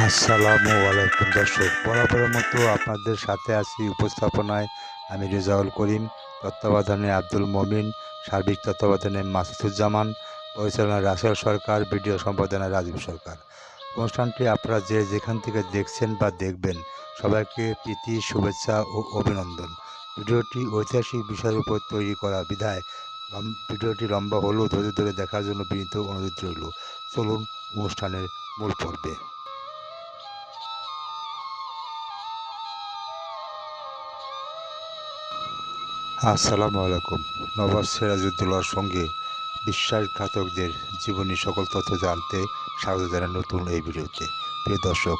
আসসালামু আলাইকুম দর্শক, বরাবরের মতো আপনাদের সাথে আছি উপস্থাপনায় আমি রেজাউল করিম, তত্ত্বাবধানে আব্দুল মমিন, সার্বিক তত্ত্বাবধানে মাসুদুজ্জামান, পরিচালনায় রাসেল সরকার, ভিডিও সম্পাদনায় রাজীব সরকার। অনুষ্ঠানটি আপনারা যে যেখান থেকে দেখছেন বা দেখবেন সবাইকে প্রীতি, শুভেচ্ছা ও অভিনন্দন। ভিডিওটি ঐতিহাসিক বিষয়ের উপর তৈরি করা বিধায় ভিডিওটি লম্বা হলেও ধৈর্য ধরে দেখার জন্য বিনীত অনুরোধ রইল। চলুন অনুষ্ঠানের মূল পর্বে। আসসালামু আলাইকুম। নবাব সিরাজউদ্দৌলার সঙ্গে বিশ্বাসঘাতকদের জীবনী সকল তথ্য জানতে স্বাগত জানাই নতুন এই ভিডিওতে। প্রিয় দর্শক,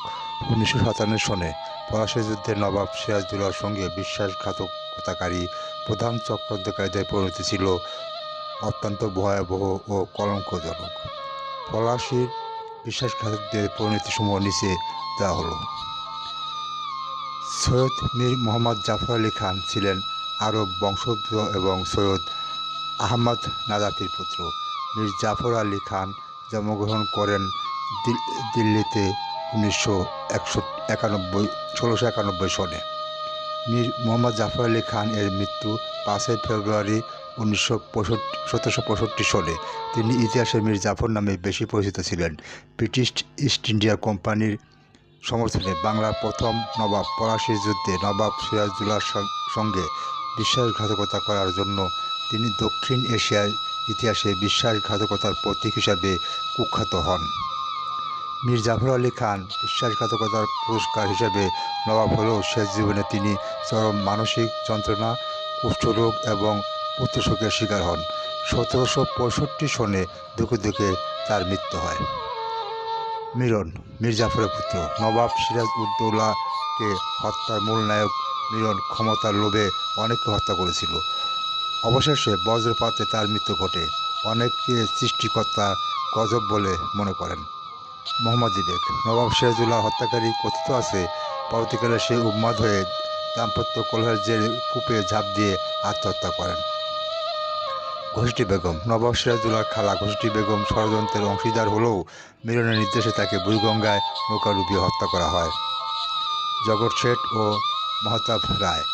1957 সনে পলাশী যুদ্ধে নবাব সিরাজউদ্দৌলার সঙ্গে বিশ্বাসঘাতকতাকারী প্রধান চক্রান্তকারীদের পরিণতি ছিল অত্যন্ত ভয়াবহ ও কলঙ্কজনক। পলাশীর বিশ্বাসঘাতকদের পরিণতিসমূহ নিচে দেওয়া হলো। সৈয়দ মীর মোহাম্মদ জাফর আলী খান ছিলেন আরব বংশোদ্ভূত এবং সৈয়দ আহমদ নাজাফির পুত্র। মীর জাফর আলী খান জন্মগ্রহণ করেন দিল্লিতে 1691 সনে। মীর মোহাম্মদ জাফর আলী খান এর মৃত্যু 5 ফেব্রুয়ারি 1765 সনে। তিনি ইতিহাসে মীর জাফর নামে বেশি পরিচিত ছিলেন। ব্রিটিশ ইস্ট ইন্ডিয়া কোম্পানির সমর্থনে বাংলার প্রথম নবাব পলাশীর যুদ্ধে নবাব সিরাজউদ্দৌলার সঙ্গে বিশ্বাসঘাতকতা করার জন্য তিনি দক্ষিণ এশিয়ার ইতিহাসে বিশ্বাসঘাতকতার প্রতীক হিসাবে কুখ্যাত হন। মীর জাফর আলী খান বিশ্বাসঘাতকতার পুরস্কার হিসেবে নবাব হলেও শেষ জীবনে তিনি চরম মানসিক যন্ত্রণা, কুষ্ঠরোগ এবং পুত্রশোকের শিকার হন। 1765 সনে দুঃখে দুঃখে তার মৃত্যু হয়। মিরন মীর জাফরের পুত্র। নবাব সিরাজউদ্দৌলাকে হত্যার মূল নায়ক মিরন ক্ষমতার লোভে অনেককে হত্যা করেছিল। অবশেষে বজ্রপাতে তার মৃত্যু ঘটে। অনেকে সৃষ্টিকর্তা গজব বলে মনে করেন। মোহাম্মদী বেগ নবাব সিরাজউদ্দৌলা হত্যাকারী কথিত আছে। পরবর্তীকালে সে উন্মাদ হয়ে দাম্পত্য কলহের জেরে কূপে ঝাঁপ দিয়ে আত্মহত্যা করেন। ঘোষটি বেগম নবাব সিরাজউদ্দৌলার খালা ঘোষটি বেগম ষড়যন্ত্রের অংশীদার হলেও মিরনের নির্দেশে তাকে বুড়িগঙ্গায় নৌকা ডুবিয়ে হত্যা করা হয়। জগৎ শেঠ ও মহতাব রায়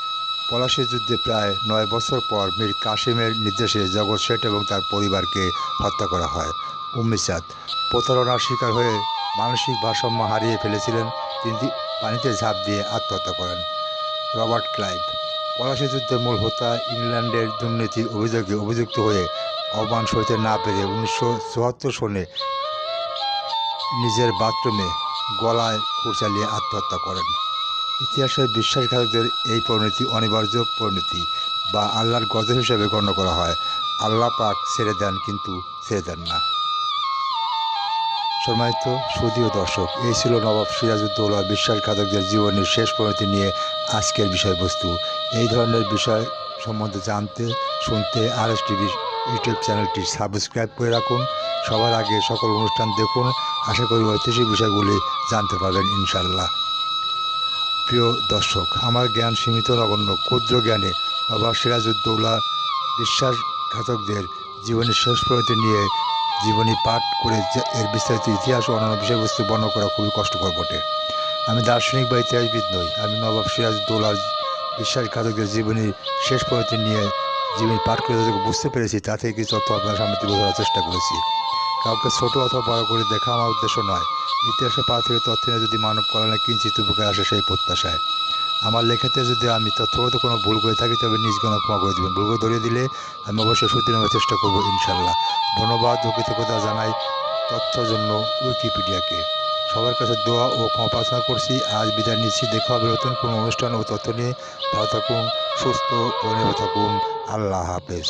পলাশীর যুদ্ধে প্রায় 9 বছর পর মীর কাসিমের নির্দেশে জগৎ শেঠ এবং তার পরিবারকে হত্যা করা হয়। উম্মি চাঁদ প্রতারণার শিকার হয়ে মানসিক ভারসাম্য হারিয়ে ফেলেছিলেন। তিনি পানিতে ঝাঁপ দিয়ে আত্মহত্যা করেন। রবার্ট ক্লাইভ পলাশী যুদ্ধের মূল হোতা ইংল্যান্ডের দুর্নীতির অভিযোগে অভিযুক্ত হয়ে অপমান সইতে না পেরে 1974 সনে নিজের বাথরুমে গলায় খুর চালিয়ে আত্মহত্যা করেন। ইতিহাসের বিশ্বাসঘাতকদের এই পরিণতি অনিবার্য পরিণতি বা আল্লাহর গজব হিসেবে গণ্য করা হয়। আল্লাহ পাক ছেড়ে দেন কিন্তু ছেড়ে দেন না। সম্মানিত সুধীয় দর্শক, এই ছিল নবাব সিরাজউদ্দৌলার বিশ্বাসঘাতকদের জীবনের শেষ পরিণতি নিয়ে আজকের বিষয়বস্তু। এই ধরনের বিষয় সম্বন্ধে জানতে শুনতে RS টিভি ইউটিউব চ্যানেলটি সাবস্ক্রাইব করে রাখুন। সবার আগে সকল অনুষ্ঠান দেখুন। আশা করি ঐতিহাসিক বিষয়গুলি জানতে পারবেন ইনশাল্লাহ। প্রিয় দর্শক, আমার জ্ঞান সীমিত নগণ্য ক্ষুদ্র জ্ঞানে নবাব সিরাজউদ্দৌলা বিশ্বাসঘাতকদের জীবনের শেষ পরিণতি নিয়ে জীবনী পাঠ করে এর বিস্তারিত ইতিহাস ও অন্যান্য বিষয়বস্তু বর্ণনা করা খুবই কষ্টকর বটে। আমি দার্শনিক বা ইতিহাসবিদ নই। আমি নবাব সিরাজউদ্দৌলার বিশ্বাসঘাতকদের জীবনীর শেষ পরিণতি নিয়ে জীবনী পাঠ করে যতটুকু বুঝতে পেরেছি তা থেকে কিছু তথ্য আপনার সামনে তুলে ধরার চেষ্টা করেছি। কাউকে ছোট অথবা বড় করে দেখা আমার উদ্দেশ্য নয়। ইতিহাসে প্রাথমিক তথ্য নিয়ে যদি মানব কল্যাণে কিঞ্চিত উপকার আসে সেই প্রত্যাশায়। আমার লেখাতে যদি আমি তথ্যগত কোনো ভুল করে থাকি তবে নিজগণ ক্ষমা করে দেবেন। ভুল করে ধরিয়ে দিলে আমি অবশ্যই সত্যি নেওয়ার চেষ্টা করবো ইনশাল্লাহ। ধন্যবাদ ও কৃতজ্ঞতা জানাই তথ্যের জন্য উইকিপিডিয়াকে। সবার কাছে দোয়া ও ক্ষমা প্রার্থনা করছি। আজ বিদায় নিচ্ছি। দেখা হবে নতুন কোনো অনুষ্ঠান ও তথ্য নিয়ে। ভালো থাকুন, সুস্থ ও নিরাপদ থাকুন। আল্লাহ হাফেজ।